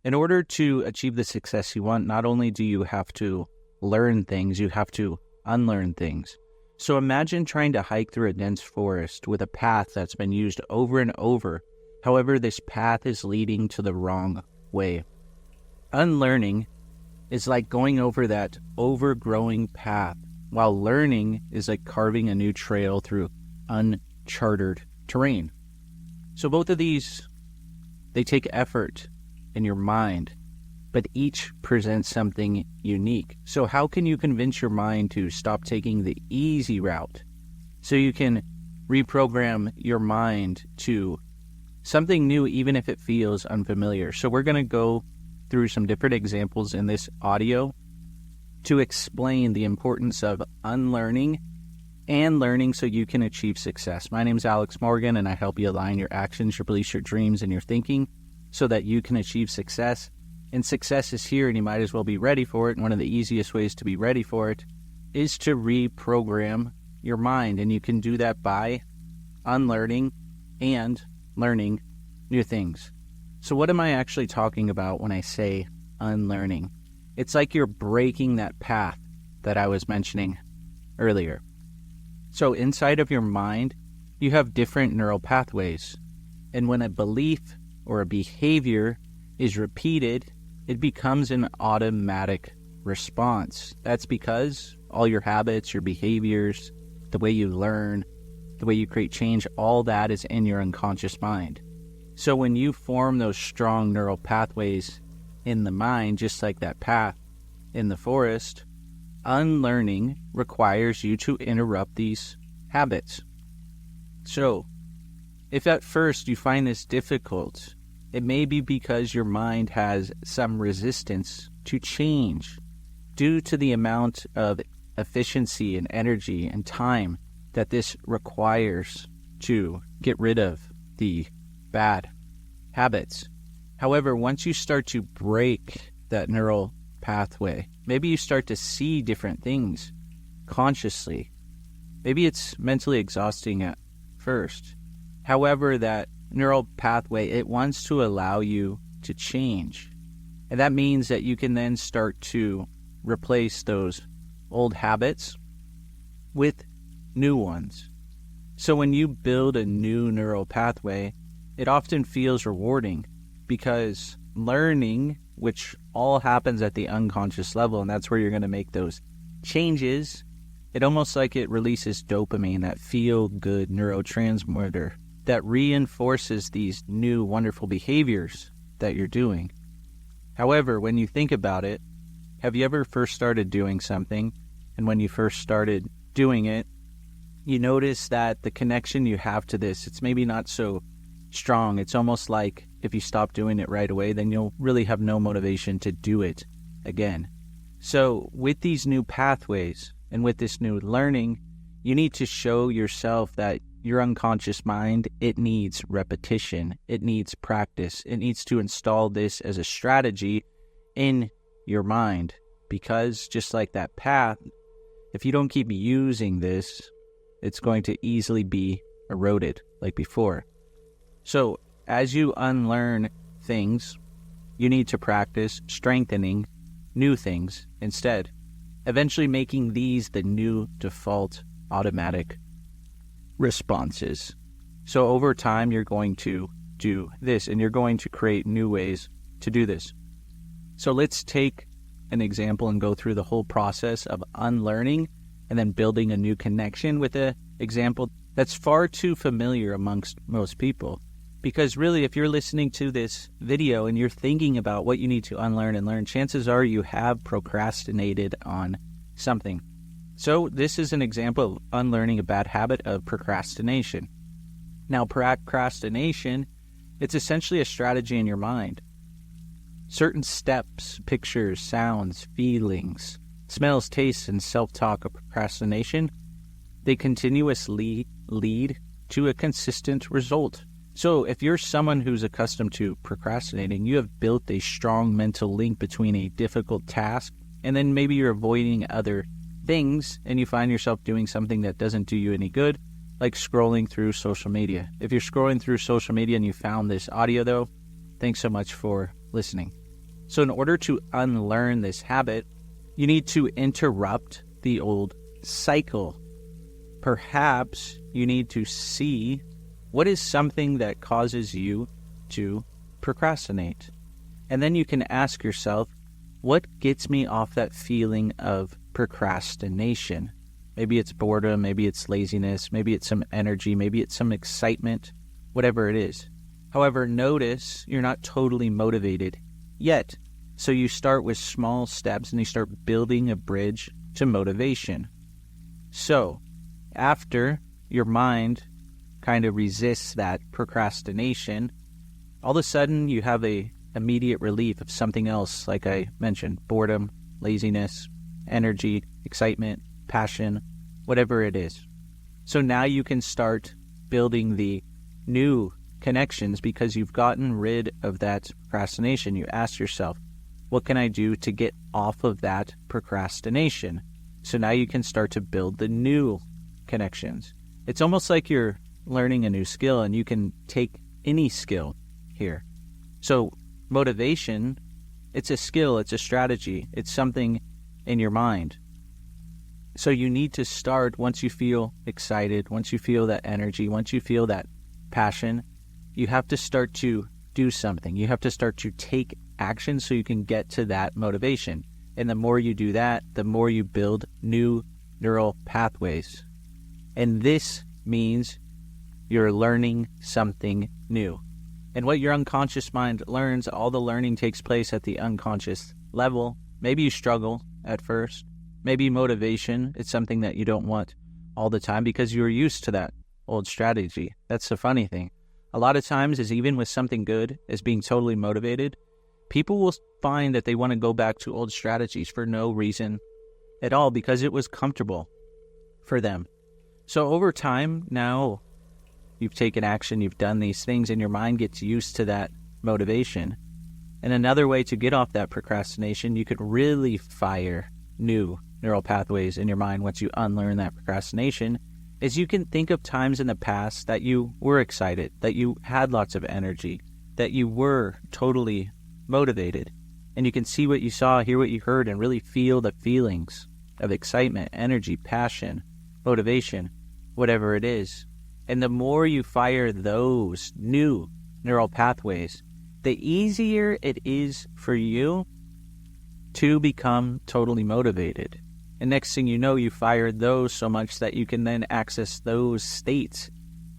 In order to achieve the success you want, not only do you have to learn things, you have to unlearn things. So imagine trying to hike through a dense forest with a path that's been used over and over. However, this path is leading to the wrong way. Unlearning is like going over that overgrowing path, while learning is like carving a new trail through uncharted terrain. So both of these, they take effort in your mind, but each presents something unique. So how can you convince your mind to stop taking the easy route so you can reprogram your mind to something new, even if it feels unfamiliar? So we're going to go through some different examples in this audio to explain the importance of unlearning and learning so you can achieve success. My name is Alex Morgan, and I help you align your actions, your beliefs, your dreams, and your thinking so that you can achieve success. And success is here, and you might as well be ready for it. And one of the easiest ways to be ready for it is to reprogram your mind. And you can do that by unlearning and learning new things. So what am I actually talking about when I say unlearning? It's like you're breaking that path that I was mentioning earlier. So inside of your mind, you have different neural pathways. And when a belief or a behavior is repeated, it becomes an automatic response. That's because all your habits, your behaviors, the way you learn, the way you create change, all that is in your unconscious mind. So when you form those strong neural pathways in the mind, just like that path in the forest, unlearning requires you to interrupt these habits. So if at first you find this difficult, it may be because your mind has some resistance to change due to the amount of efficiency and energy and time that this requires to get rid of the bad habits. However, once you start to break that neural pathway, maybe you start to see different things consciously. Maybe it's mentally exhausting at first. However, that neural pathway, it wants to allow you to change. And that means that you can then start to replace those old habits with new ones. So when you build a new neural pathway, it often feels rewarding because learning, which all happens at the unconscious level, and that's where you're going to make those changes, it almost like it releases dopamine, that feel-good neurotransmitter that reinforces these new wonderful behaviors that you're doing. However, when you think about it, have you ever first started doing something, and when you first started doing it, you notice that the connection you have to this, it's maybe not so strong. It's almost like if you stop doing it right away, then you'll really have no motivation to do it again. So with these new pathways and with this new learning, you need to show yourself that your unconscious mind, it needs repetition, it needs practice, it needs to install this as a strategy in your mind. Because just like that path, if you don't keep using this, it's going to easily be eroded like before. So as you unlearn things, you need to practice strengthening new things instead, eventually making these the new default automatic responses. So over time, you're going to do this, and you're going to create new ways to do this. So let's take an example and go through the whole process of unlearning and then building a new connection with an example that's far too familiar amongst most people. Because really, if you're listening to this video and you're thinking about what you need to unlearn and learn, chances are you have procrastinated on something. So this is an example of unlearning a bad habit of procrastination. Now, procrastination, it's essentially a strategy in your mind. Certain steps, pictures, sounds, feelings, smells, tastes, and self-talk of procrastination, they continuously lead to a consistent result. So if you're someone who's accustomed to procrastinating, you have built a strong mental link between a difficult task and then maybe you're avoiding other things and you find yourself doing something that doesn't do you any good, like scrolling through social media. If you're scrolling through social media and you found this audio though, thanks so much for listening. So in order to unlearn this habit, you need to interrupt the old cycle. Perhaps you need to see what is something that causes you to procrastinate. And then you can ask yourself, what gets me off that feeling of procrastination? Maybe it's boredom, maybe it's laziness, maybe it's some energy, maybe it's some excitement, whatever it is. However, notice you're not totally motivated yet. So you start with small steps and you start building a bridge to motivation. So after your mind kind of resists that procrastination, all of a sudden you have a immediate relief of something else, like I mentioned, boredom, laziness, energy, excitement, passion, whatever it is. So now you can start building the new connections because you've gotten rid of that procrastination. You ask yourself, what can I do to get off of that procrastination? So now you can start to build the new connections. It's almost like you're learning a new skill, and you can take any skill here. So motivation, it's a skill, it's a strategy, it's something in your mind. So you need to start once you feel excited, once you feel that energy, once you feel that passion, you have to start to do something. You have to start to take action so you can get to that motivation. And the more you do that, the more you build new neural pathways. And this means you're learning something new. And what your unconscious mind learns, all the learning takes place at the unconscious level. Maybe you struggle at first. Maybe motivation, it's something that you don't want all the time because you're used to that old strategy. That's the funny thing. A lot of times, is even with something good, as being totally motivated, people will find that they want to go back to old strategies for no reason at all because it was comfortable for them. So over time, now you've taken action, you've done these things, and your mind gets used to that motivation. And another way to get off that procrastination, you could really fire new neural pathways in your mind once you unlearn that procrastination, is you can think of times in the past that you were excited, that you had lots of energy, that you were totally motivated. And you can see what you saw, hear what you heard, and really feel the feelings of excitement, energy, passion, motivation, whatever it is. And the more you fire those new neural pathways, the easier it is for you to become totally motivated. And next thing you know, you fire those so much that you can then access those states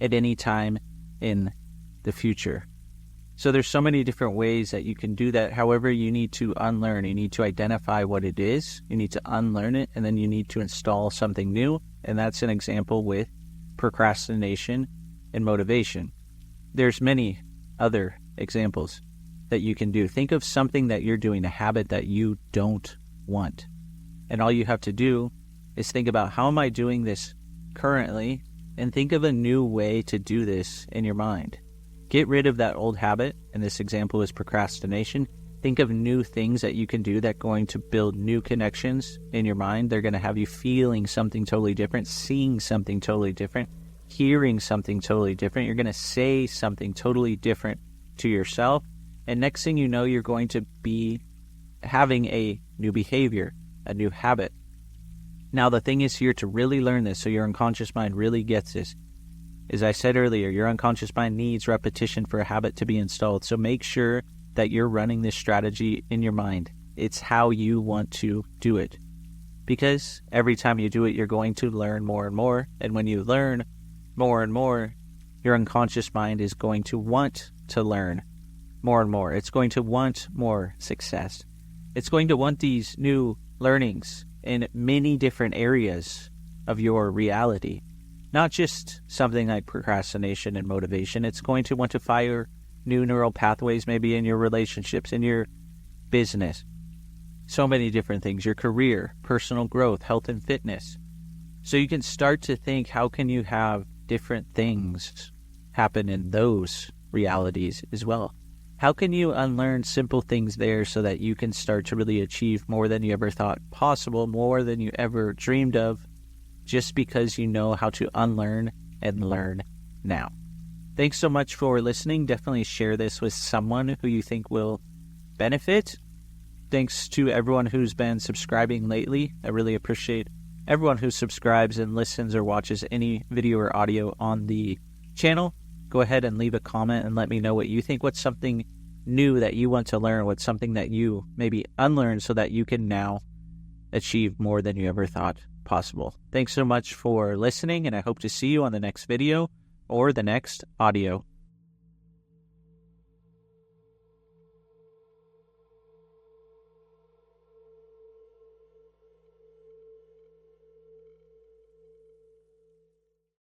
at any time in the future. So there's so many different ways that you can do that. However, you need to unlearn. You need to identify what it is. You need to unlearn it, and then you need to install something new. And that's an example with procrastination and motivation. There's many other examples that you can do. Think of something that you're doing, a habit that you don't want. And all you have to do is think about, how am I doing this currently? And think of a new way to do this in your mind. Get rid of that old habit, and this example is procrastination. Think of new things that you can do that are going to build new connections in your mind. They're going to have you feeling something totally different, seeing something totally different, hearing something totally different. You're going to say something totally different to yourself. And next thing you know, you're going to be having a new behavior, a new habit. Now, the thing is here to really learn this, so your unconscious mind really gets this. As I said earlier, your unconscious mind needs repetition for a habit to be installed. So make sure that you're running this strategy in your mind. It's how you want to do it. Because every time you do it, you're going to learn more and more. And when you learn more and more, your unconscious mind is going to want to learn more and more. It's going to want more success. It's going to want these new learnings in many different areas of your reality. Not just something like procrastination and motivation. It's going to want to fire new neural pathways, maybe in your relationships, in your business. So many different things. Your career, personal growth, health and fitness. So you can start to think, how can you have different things happen in those realities as well? How can you unlearn simple things there so that you can start to really achieve more than you ever thought possible, more than you ever dreamed of, just because you know how to unlearn and learn now. Thanks so much for listening. Definitely share this with someone who you think will benefit. Thanks to everyone who's been subscribing lately. I really appreciate everyone who subscribes and listens or watches any video or audio on the channel. Go ahead and leave a comment and let me know what you think. What's something new that you want to learn? What's something that you maybe unlearn so that you can now achieve more than you ever thought possible? Thanks so much for listening, and I hope to see you on the next video or the next audio.